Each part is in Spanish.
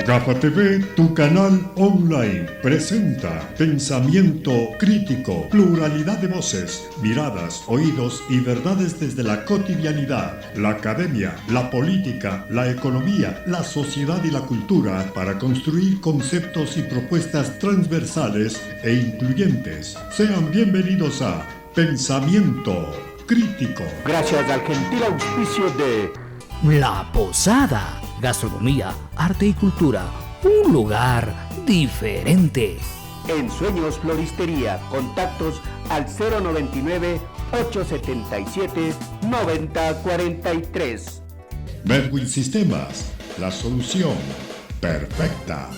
Gafa TV, tu canal online, presenta pensamiento crítico, pluralidad de voces, miradas, oídos y verdades desde la cotidianidad, la academia, la política, la economía, la sociedad y la cultura para construir conceptos y propuestas transversales e incluyentes. Sean bienvenidos a Pensamiento Crítico. Gracias al gentil auspicio de La Posada, gastronomía, arte y cultura, un lugar diferente. En Sueños Floristería, contactos al 099-877-9043. Medwin Sistemas, la solución perfecta.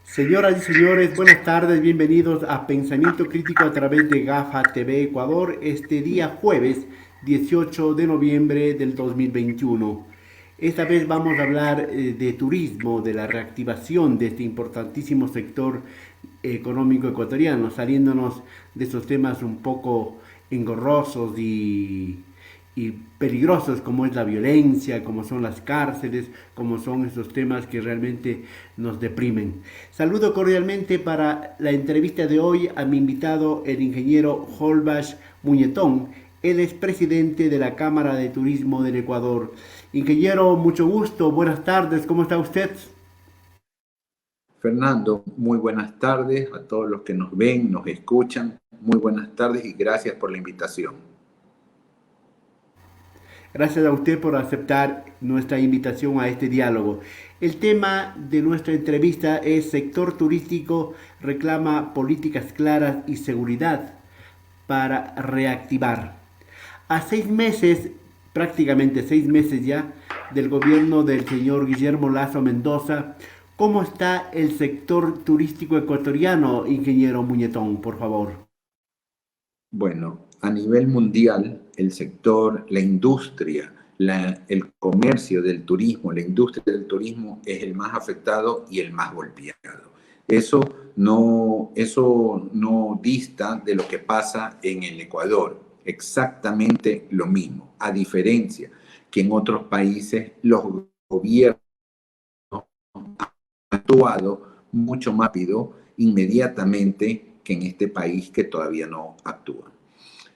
Señoras y señores, buenas tardes, bienvenidos a Pensamiento Crítico a través de Gafa TV Ecuador, este día jueves 18 de noviembre del 2021. Esta vez vamos a hablar de turismo, de la reactivación de este importantísimo sector económico ecuatoriano, saliéndonos de esos temas un poco engorrosos y peligrosos como es la violencia, como son las cárceles, como son esos temas que realmente nos deprimen. Saludo cordialmente para la entrevista de hoy a mi invitado, el ingeniero Holbach Muñetón. Él es presidente de la Cámara de Turismo del Ecuador. Ingeniero, mucho gusto, buenas tardes, ¿cómo está usted? Fernando, muy buenas tardes a todos los que nos ven, nos escuchan. Muy buenas tardes y gracias por la invitación. Gracias a usted por aceptar nuestra invitación a este diálogo. El tema de nuestra entrevista es sector turístico reclama políticas claras y seguridad para reactivar. A 6 meses, prácticamente 6 meses ya, del gobierno del señor Guillermo Lasso Mendoza, ¿cómo está el sector turístico ecuatoriano, ingeniero Muñetón, por favor? Bueno, a nivel mundial, el sector, la industria, el comercio del turismo, la industria del turismo es el más afectado y el más golpeado. Eso no dista de lo que pasa en el Ecuador. Exactamente lo mismo, a diferencia que en otros países los gobiernos han actuado mucho más rápido, inmediatamente, que en este país que todavía no actúa.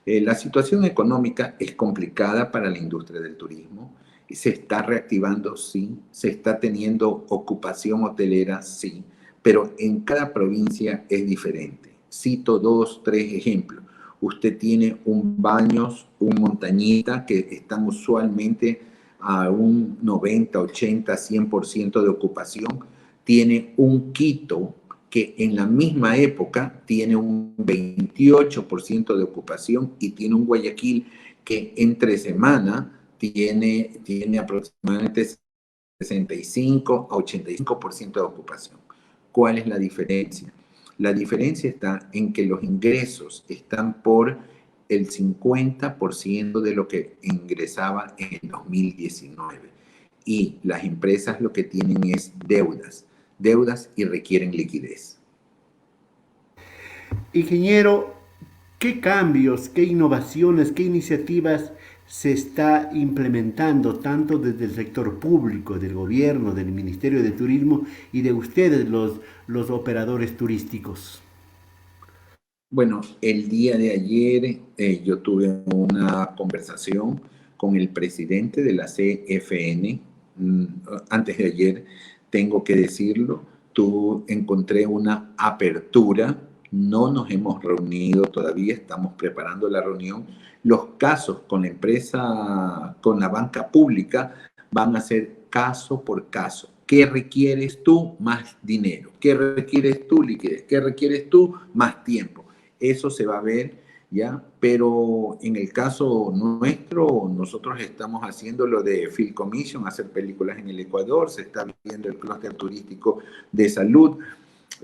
La situación económica es complicada para la industria del turismo. Se está reactivando, sí. Se está teniendo ocupación hotelera, sí. Pero en cada provincia es diferente. Cito 2, 3 ejemplos. Usted tiene un Baños, un Montañita, que están usualmente a un 90, 80, 100% de ocupación. Tiene un Quito, que en la misma época tiene un 28% de ocupación, y tiene un Guayaquil que entre semana tiene aproximadamente 65 a 85% de ocupación. ¿Cuál es la diferencia? La diferencia está en que los ingresos están por el 50% de lo que ingresaba en el 2019. Y las empresas lo que tienen es deudas y requieren liquidez. Ingeniero, ¿qué cambios, qué innovaciones, qué iniciativas se está implementando tanto desde el sector público, del gobierno, del Ministerio de Turismo y de ustedes, los operadores turísticos? Bueno, el día de ayer yo tuve una conversación con el presidente de la CFN. Antes de ayer, tengo que decirlo, encontré una apertura. No nos hemos reunido todavía, estamos preparando la reunión. Los casos con la empresa, con la banca pública, van a ser caso por caso. ¿Qué requieres tú? Más dinero. ¿Qué requieres tú? Liquidez. ¿Qué requieres tú? Más tiempo. Eso se va a ver, ¿ya? Pero en el caso nuestro, nosotros estamos haciendo lo de Field Commission, hacer películas en el Ecuador, se está viendo el clúster turístico de salud,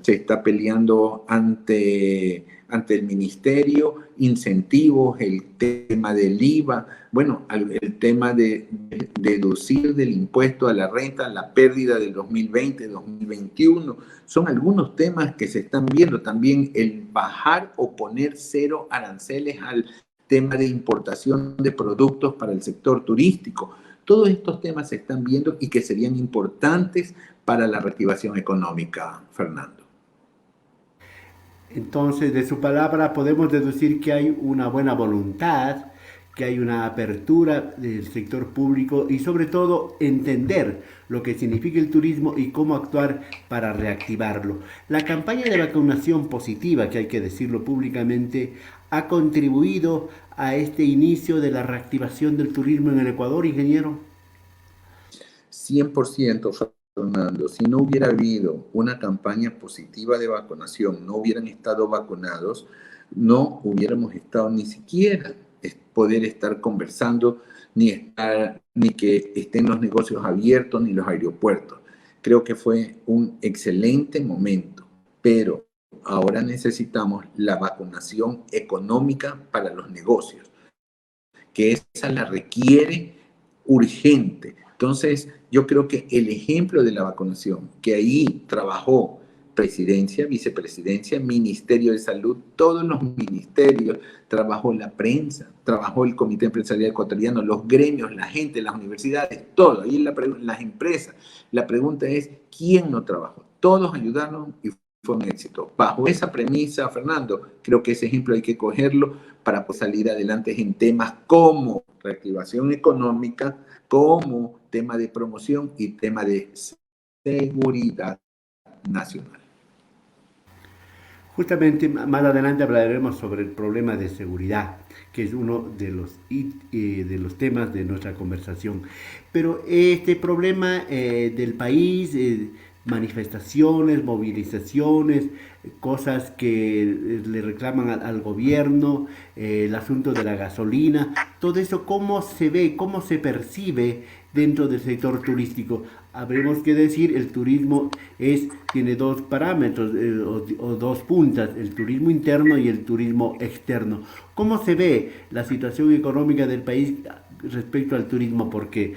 se está peleando ante el ministerio, incentivos, el tema del IVA, bueno, el tema de deducir del impuesto a la renta, la pérdida del 2020, 2021, son algunos temas que se están viendo. También el bajar o poner 0 aranceles al tema de importación de productos para el sector turístico. Todos estos temas se están viendo y que serían importantes para la reactivación económica, Fernando. Entonces, de su palabra podemos deducir que hay una buena voluntad, que hay una apertura del sector público y sobre todo entender lo que significa el turismo y cómo actuar para reactivarlo. La campaña de vacunación positiva, que hay que decirlo públicamente, ha contribuido a este inicio de la reactivación del turismo en el Ecuador, ingeniero. 100%, Fernando. Si no hubiera habido una campaña positiva de vacunación, no hubieran estado vacunados, no hubiéramos estado ni siquiera poder estar conversando, ni que estén los negocios abiertos, ni los aeropuertos. Creo que fue un excelente momento, pero ahora necesitamos la vacunación económica para los negocios, que esa la requiere urgente. Entonces, yo creo que el ejemplo de la vacunación, que ahí trabajó presidencia, vicepresidencia, Ministerio de Salud, todos los ministerios, trabajó la prensa, trabajó el Comité Empresarial Ecuatoriano, los gremios, la gente, las universidades, todo, ahí las empresas. La pregunta es, ¿quién no trabajó? Todos ayudaron y fue un éxito. Bajo esa premisa, Fernando, creo que ese ejemplo hay que cogerlo para salir adelante en temas como reactivación económica, como tema de promoción y tema de seguridad nacional. Justamente más adelante hablaremos sobre el problema de seguridad, que es uno de los temas de nuestra conversación. Pero este problema del país, manifestaciones, movilizaciones, cosas que le reclaman al gobierno, el asunto de la gasolina, todo eso, ¿cómo se ve, cómo se percibe dentro del sector turístico? Habremos que decir, el turismo tiene dos parámetros o dos puntas, el turismo interno y el turismo externo. ¿Cómo se ve la situación económica del país respecto al turismo? Porque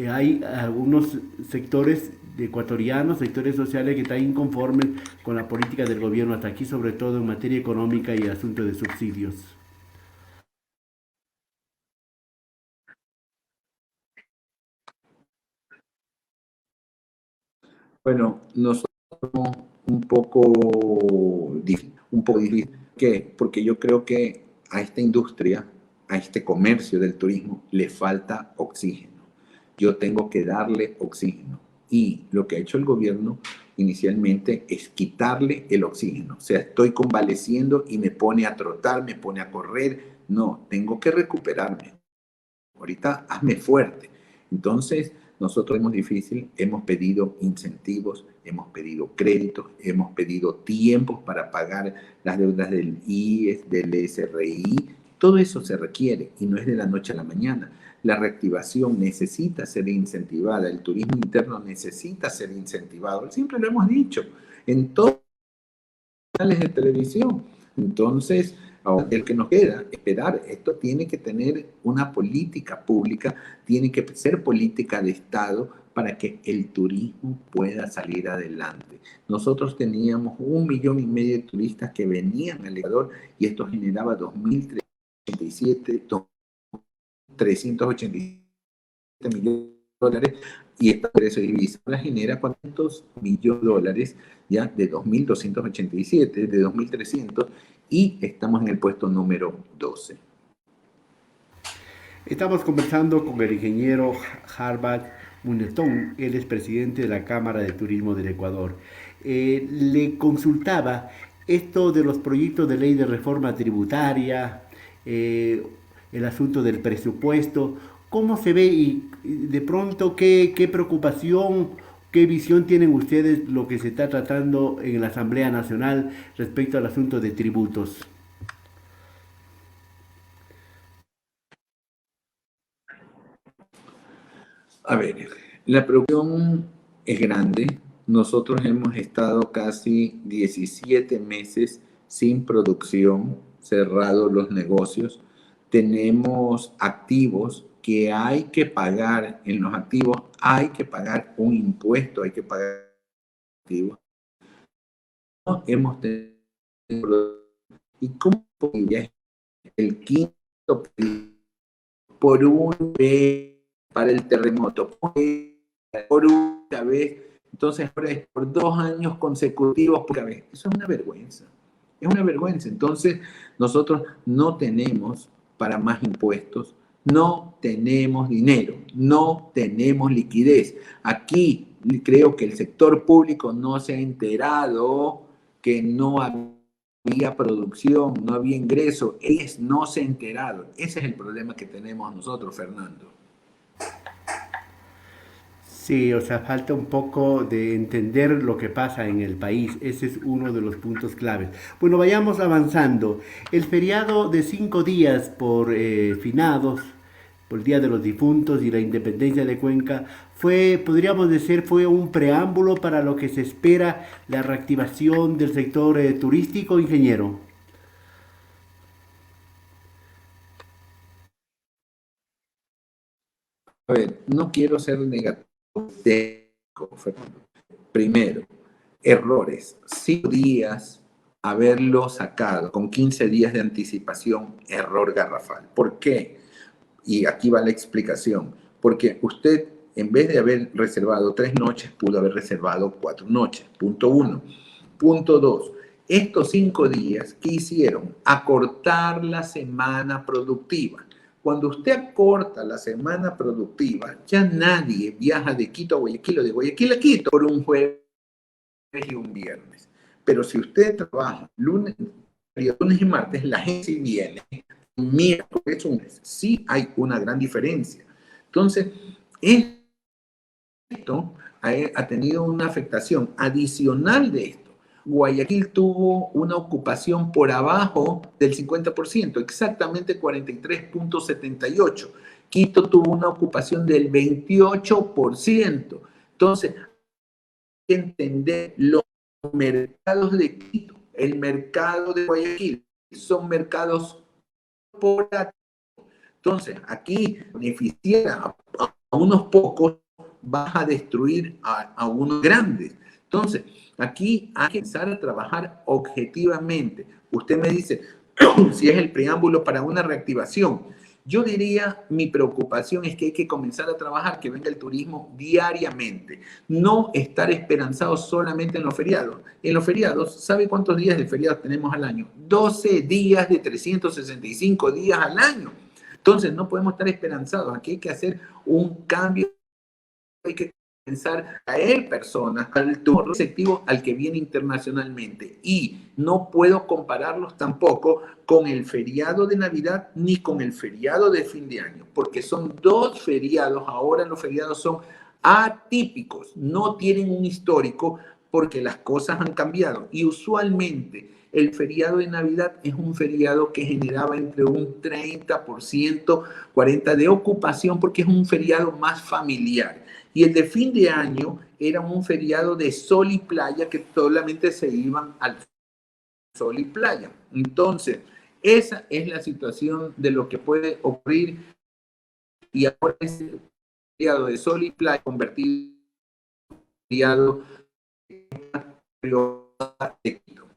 hay algunos sectores ecuatorianos, sectores sociales que están inconformes con la política del gobierno hasta aquí, sobre todo en materia económica y asunto de subsidios. Bueno, nosotros un poco difícil. ¿Qué? Porque yo creo que a esta industria, a este comercio del turismo, le falta oxígeno. Yo tengo que darle oxígeno. Y lo que ha hecho el gobierno inicialmente es quitarle el oxígeno. O sea, estoy convaleciendo y me pone a trotar, me pone a correr. No, tengo que recuperarme. Ahorita hazme fuerte. Entonces, nosotros hemos pedido incentivos, hemos pedido créditos, hemos pedido tiempos para pagar las deudas del IES, del SRI. Todo eso se requiere y no es de la noche a la mañana. La reactivación necesita ser incentivada, el turismo interno necesita ser incentivado. Siempre lo hemos dicho en todos los canales de televisión. Entonces, ahora, el que nos queda esperar, esto tiene que tener una política pública, tiene que ser política de Estado para que el turismo pueda salir adelante. Nosotros teníamos 1,5 millones de turistas que venían al Ecuador y esto generaba 387 millones de dólares y esta empresa de divisa genera $400 millones ya de 2.287, de 2.300 y estamos en el puesto número 12. Estamos conversando con el ingeniero Harvard Munetón, él es presidente de la Cámara de Turismo del Ecuador. Le consultaba esto de los proyectos de ley de reforma tributaria, el asunto del presupuesto, ¿cómo se ve y de pronto qué preocupación, qué visión tienen ustedes lo que se está tratando en la Asamblea Nacional respecto al asunto de tributos? A ver, la preocupación es grande. Nosotros hemos estado casi 17 meses sin producción, cerrados los negocios. Tenemos activos que hay que pagar. En los activos hay que pagar un impuesto, hay que pagar activos. No hemos tenido. ¿Y cómo podría el quinto por un para el terremoto, por una vez, entonces por 2 años consecutivos por una vez. Eso es una vergüenza. Es una vergüenza. Entonces, nosotros no tenemos para más impuestos, no tenemos dinero, no tenemos liquidez. Aquí creo que el sector público no se ha enterado que no había producción, no había ingreso. Ellos no se han enterado. Ese es el problema que tenemos nosotros, Fernando. Sí, o sea, falta un poco de entender lo que pasa en el país. Ese es uno de los puntos claves. Bueno, vayamos avanzando. El feriado de 5 días por finados, por el Día de los Difuntos y la Independencia de Cuenca, podríamos decir, fue un preámbulo para lo que se espera la reactivación del sector turístico, ingeniero. A ver, no quiero ser negativo, Fernando. Primero, errores. 5 días haberlo sacado con 15 días de anticipación, error garrafal. ¿Por qué? Y aquí va la explicación. Porque usted, en vez de haber reservado 3 noches, pudo haber reservado 4 noches. Punto 1. Punto 2. Estos 5 días, ¿qué hicieron? Acortar la semana productiva. Cuando usted acorta la semana productiva, ya nadie viaja de Quito a Guayaquil o de Guayaquil a Quito por un jueves y un viernes. Pero si usted trabaja lunes y martes, la gente sí viene miércoles, lunes. Sí hay una gran diferencia. Entonces, esto ha tenido una afectación adicional de esto. Guayaquil tuvo una ocupación por abajo del 50%, exactamente 43.78. Quito tuvo una ocupación del 28%. Entonces, hay que entender los mercados de Quito, el mercado de Guayaquil, son mercados corporativos. Entonces, aquí beneficiar a unos pocos, vas a destruir a unos grandes. Entonces, aquí hay que empezar a trabajar objetivamente. Usted me dice, si es el preámbulo para una reactivación. Yo diría, mi preocupación es que hay que comenzar a trabajar, que venga el turismo diariamente. No estar esperanzados solamente en los feriados. En los feriados, ¿sabe cuántos días de feriados tenemos al año? 12 días de 365 días al año. Entonces, no podemos estar esperanzados. Aquí hay que hacer un cambio. Hay que comenzar a traer personas al turismo receptivo al que viene internacionalmente. Y no puedo compararlos tampoco con el feriado de Navidad ni con el feriado de fin de año, porque son dos feriados. Ahora los feriados son atípicos, no tienen un histórico porque las cosas han cambiado. Y usualmente el feriado de Navidad es un feriado que generaba entre un 30%, 40% de ocupación porque es un feriado más familiar. Y el de fin de año era un feriado de sol y playa que solamente se iban al sol y playa. Entonces, esa es la situación de lo que puede ocurrir y ahora es el feriado de sol y playa convertido en feriado de Quito.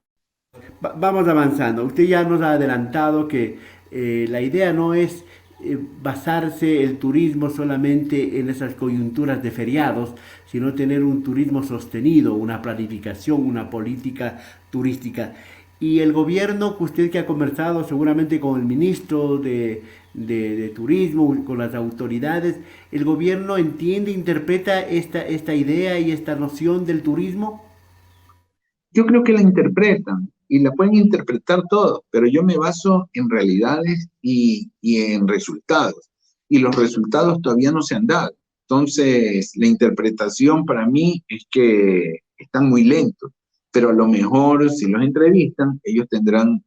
Vamos avanzando. Usted ya nos ha adelantado que la idea no es basarse el turismo solamente en esas coyunturas de feriados, sino tener un turismo sostenido, una planificación, una política turística. Y el gobierno, usted que ha conversado seguramente con el ministro de Turismo, con las autoridades, ¿el gobierno entiende, interpreta esta idea y esta noción del turismo? Yo creo que la interpretan y la pueden interpretar todos, pero yo me baso en realidades y en resultados. Y los resultados todavía no se han dado. Entonces, la interpretación para mí es que están muy lentos, pero a lo mejor si los entrevistan, ellos tendrán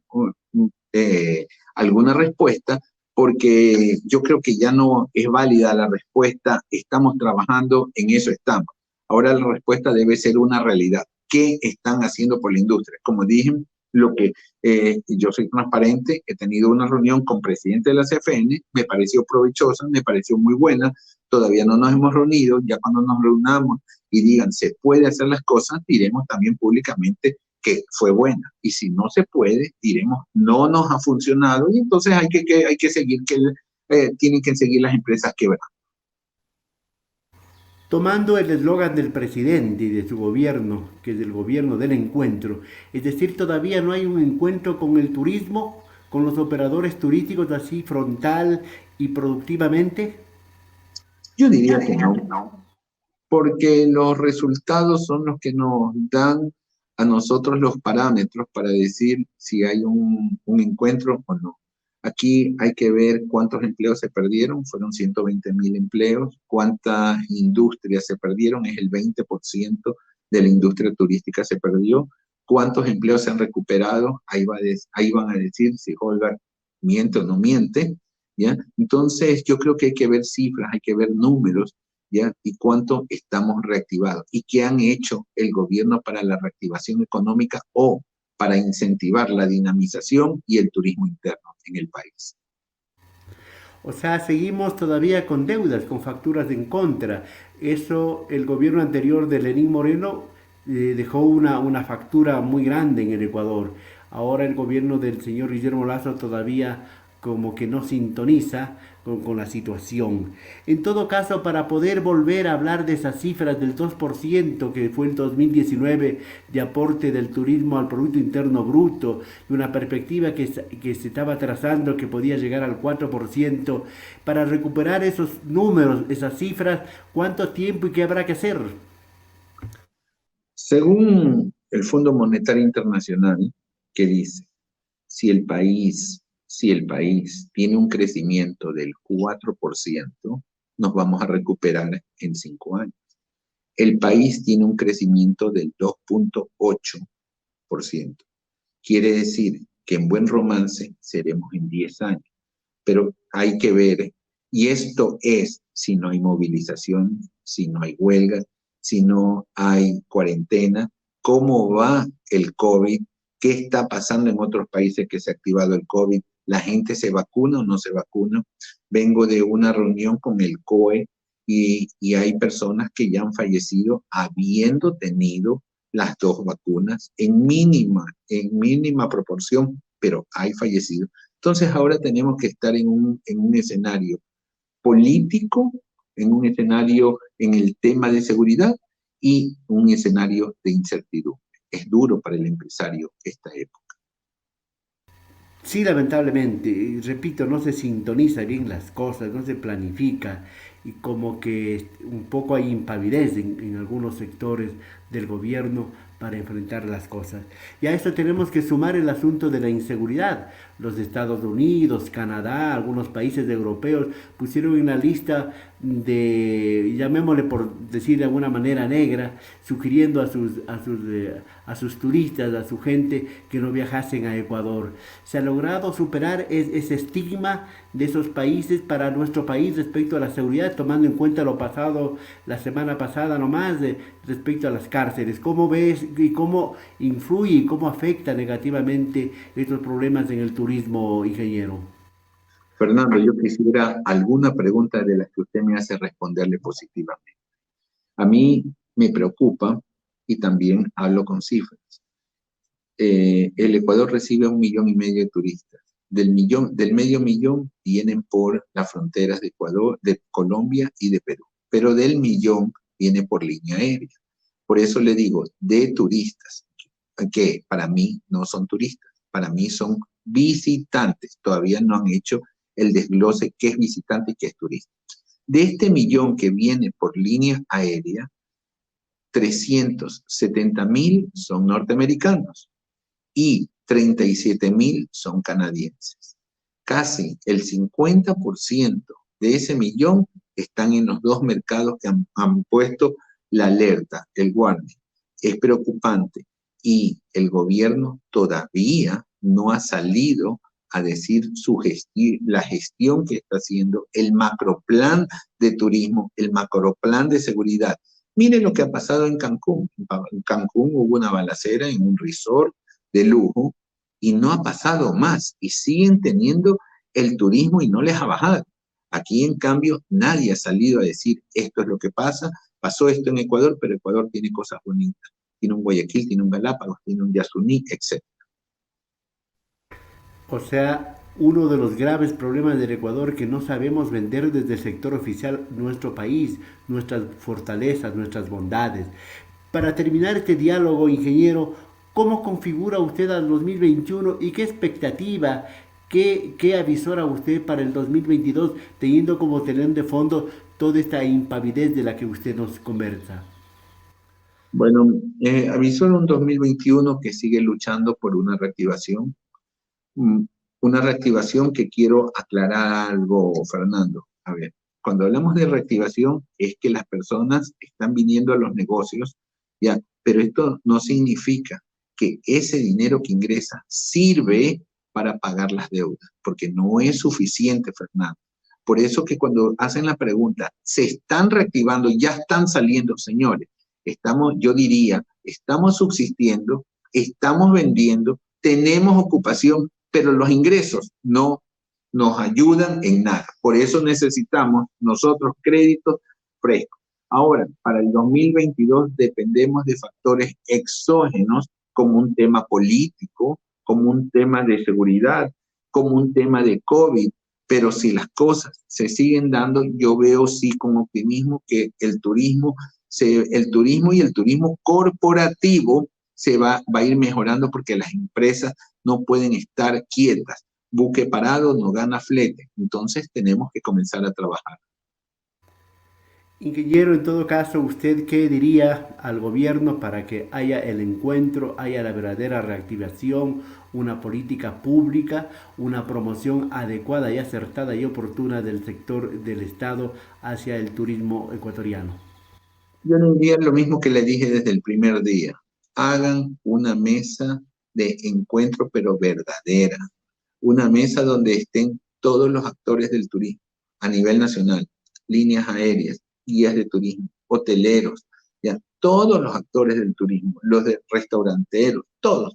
alguna respuesta, porque yo creo que ya no es válida la respuesta, estamos trabajando, en eso estamos. Ahora la respuesta debe ser una realidad. ¿Qué están haciendo por la industria? Como dije, yo soy transparente, he tenido una reunión con el presidente de la CFN, me pareció provechosa, me pareció muy buena, todavía no nos hemos reunido, ya cuando nos reunamos y digan se puede hacer las cosas, diremos también públicamente que fue buena, y si no se puede, diremos no nos ha funcionado, y entonces hay que seguir, tienen que seguir las empresas quebradas. tomando el eslogan del presidente y de su gobierno, que es el gobierno del encuentro. Es decir, todavía no hay un encuentro con el turismo, con los operadores turísticos así frontal y productivamente. Yo diría que no, porque los resultados son los que nos dan a nosotros los parámetros para decir si hay un encuentro o no. Aquí hay que ver cuántos empleos se perdieron, fueron 120.000 empleos, cuántas industrias se perdieron, es el 20% de la industria turística se perdió, cuántos empleos se han recuperado, ahí van a decir si Holgar miente o no miente, ¿ya? Entonces yo creo que hay que ver cifras, hay que ver números, ¿ya? Y cuánto estamos reactivados y qué han hecho el gobierno para la reactivación económica o para incentivar la dinamización y el turismo interno en el país. O sea, seguimos todavía con deudas, con facturas en contra. Eso, el gobierno anterior de Lenín Moreno dejó una factura muy grande en el Ecuador. Ahora el gobierno del señor Guillermo Lazo todavía como que no sintoniza con la situación. En todo caso, para poder volver a hablar de esas cifras del 2% que fue el 2019 de aporte del turismo al Producto Interno Bruto y una perspectiva que se estaba trazando que podía llegar al 4%, para recuperar esos números, esas cifras, ¿cuánto tiempo y qué habrá que hacer? Según el Fondo Monetario Internacional, que dice, si el país tiene un crecimiento del 4%, nos vamos a recuperar en 5 años. El país tiene un crecimiento del 2.8%. Quiere decir que en buen romance seremos en 10 años. Pero hay que ver, y esto es si no hay movilización, si no hay huelga, si no hay cuarentena, cómo va el COVID, qué está pasando en otros países que se ha activado el COVID, la gente se vacuna o no se vacuna. Vengo de una reunión con el COE y hay personas que ya han fallecido habiendo tenido las 2 vacunas en mínima proporción, pero hay fallecidos. Entonces ahora tenemos que estar en un escenario político, en un escenario en el tema de seguridad y un escenario de incertidumbre. Es duro para el empresario esta época. Sí, lamentablemente, y repito, no se sintoniza bien las cosas, no se planifica y como que un poco hay impavidez en algunos sectores del gobierno para enfrentar las cosas. Y a eso tenemos que sumar el asunto de la inseguridad. Los Estados Unidos, Canadá, algunos países europeos pusieron en la lista de, llamémosle por decir de alguna manera negra, sugiriendo a sus turistas, a su gente que no viajasen a Ecuador. Se ha logrado superar ese estigma de esos países para nuestro país respecto a la seguridad, tomando en cuenta lo pasado la semana pasada nomás respecto a las cárceles. ¿Cómo ves y cómo influye y cómo afecta negativamente estos problemas en el turismo, ingeniero? Fernando, yo quisiera alguna pregunta de las que usted me hace responderle positivamente. A mí me preocupa y también hablo con cifras. El Ecuador recibe 1,5 millones de turistas. Del medio millón vienen por las fronteras de Ecuador, de Colombia y de Perú. Pero del millón viene por línea aérea. Por eso le digo, de turistas, que para mí no son turistas, para mí son visitantes. Todavía no han hecho el desglose qué es visitante y qué es turista. De este millón que viene por línea aérea, 370.000 son norteamericanos y 37.000 son canadienses. Casi el 50% de ese millón están en los 2 mercados que han puesto la alerta, el warning. Es preocupante y el gobierno todavía no ha salido a decir la gestión que está haciendo, el macroplan de turismo, el macroplan de seguridad. Miren lo que ha pasado en Cancún. En Cancún hubo una balacera en un resort de lujo y no ha pasado más y siguen teniendo el turismo y no les ha bajado. Aquí, en cambio, nadie ha salido a decir esto es lo que pasa, pasó esto en Ecuador, pero Ecuador tiene cosas bonitas. Tiene un Guayaquil, tiene un Galápagos, tiene un Yasuní, etc. O sea, uno de los graves problemas del Ecuador que no sabemos vender desde el sector oficial nuestro país, nuestras fortalezas, nuestras bondades. Para terminar este diálogo, ingeniero, ¿cómo configura usted al 2021 y qué expectativa, qué avisora usted para el 2022, teniendo como telón de fondo toda esta impavidez de la que usted nos conversa? Bueno, avisó un 2021 que sigue luchando por una reactivación. Una reactivación que quiero aclarar algo, Fernando. A ver, cuando hablamos de reactivación es que las personas están viniendo a los negocios, ya, pero esto no significa que ese dinero que ingresa sirve para pagar las deudas, porque no es suficiente, Fernando. Por eso que cuando hacen la pregunta, ¿se están reactivando? ¿Ya están saliendo? Señores, yo diría, estamos subsistiendo, estamos vendiendo, tenemos ocupación, pero los ingresos no nos ayudan en nada. Por eso necesitamos nosotros créditos frescos. Ahora, para el 2022 dependemos de factores exógenos como un tema político, como un tema de seguridad, como un tema de COVID. Pero si las cosas se siguen dando, yo veo sí con optimismo que el turismo y el turismo corporativo va a ir mejorando porque las empresas no pueden estar quietas. Buque parado no gana flete. Entonces tenemos que comenzar a trabajar. Ingeniero, en todo caso, ¿usted qué diría al gobierno para que haya el encuentro, haya la verdadera reactivación, una política pública, una promoción adecuada y acertada y oportuna del sector del Estado hacia el turismo ecuatoriano? Yo le diría lo mismo que le dije desde el primer día. Hagan una mesa de encuentro, pero verdadera. Una mesa donde estén todos los actores del turismo a nivel nacional, líneas aéreas, guías de turismo, hoteleros, ya, todos los actores del turismo, los de restauranteros, todos,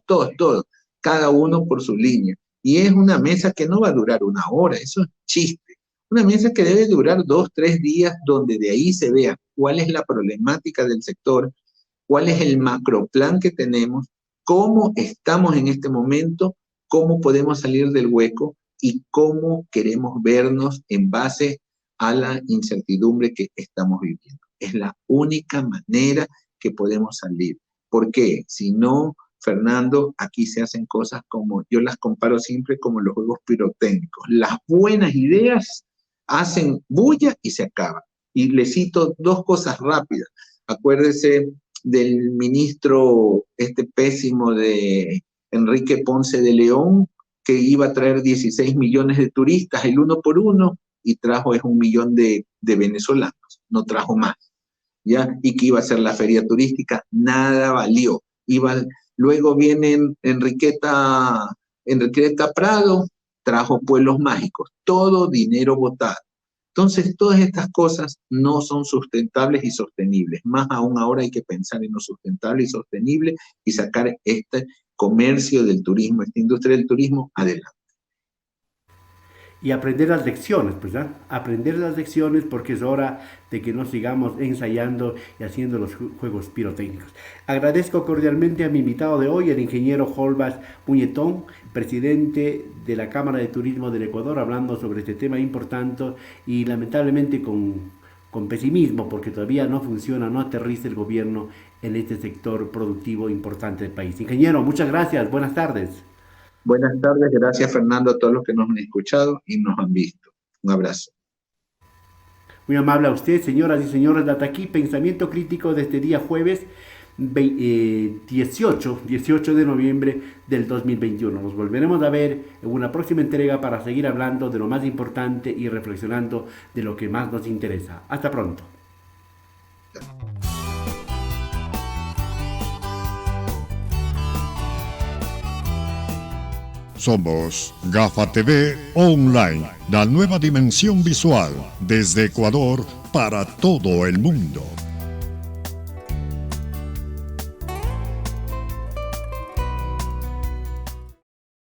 cada uno por su línea. Y es una mesa que no va a durar una hora, eso es chiste. Una mesa que debe durar 2, 3 días, donde de ahí se vea cuál es la problemática del sector, cuál es el macroplan que tenemos, cómo estamos en este momento, cómo podemos salir del hueco y cómo queremos vernos en base a la incertidumbre que estamos viviendo. Es la única manera que podemos salir. ¿Por qué? Si no, Fernando, aquí se hacen cosas como, yo las comparo siempre como los juegos pirotécnicos. Las buenas ideas hacen bulla y se acaban. Y le cito 2 cosas rápidas. Acuérdese del ministro pésimo de Enrique Ponce de León, que iba a traer 16 millones de turistas, el 1 por 1, y trajo 1 millón de venezolanos, no trajo más, ¿ya? Y que iba a ser la feria turística, nada valió. Luego viene Enriqueta Prado, trajo pueblos mágicos, todo dinero botado. Entonces, todas estas cosas no son sustentables y sostenibles. Más aún ahora hay que pensar en lo sustentable y sostenible y sacar este comercio del turismo, esta industria del turismo adelante. Y aprender las lecciones, pues, ¿eh? Aprender las lecciones porque es hora de que no sigamos ensayando y haciendo los juegos pirotécnicos. Agradezco cordialmente a mi invitado de hoy, el ingeniero Holbas Muñetón, presidente de la Cámara de Turismo del Ecuador, hablando sobre este tema importante y lamentablemente con pesimismo, porque todavía no funciona, no aterriza el gobierno en este sector productivo importante del país. Ingeniero, muchas gracias, buenas tardes. Buenas tardes, gracias Fernando a todos los que nos han escuchado y nos han visto. Un abrazo. Muy amable a usted, señoras y señores. Hasta aquí Pensamiento Crítico de este día jueves 18 de noviembre del 2021. Nos volveremos a ver en una próxima entrega para seguir hablando de lo más importante y reflexionando de lo que más nos interesa. Hasta pronto. Somos Gafa TV Online, la nueva dimensión visual desde Ecuador para todo el mundo.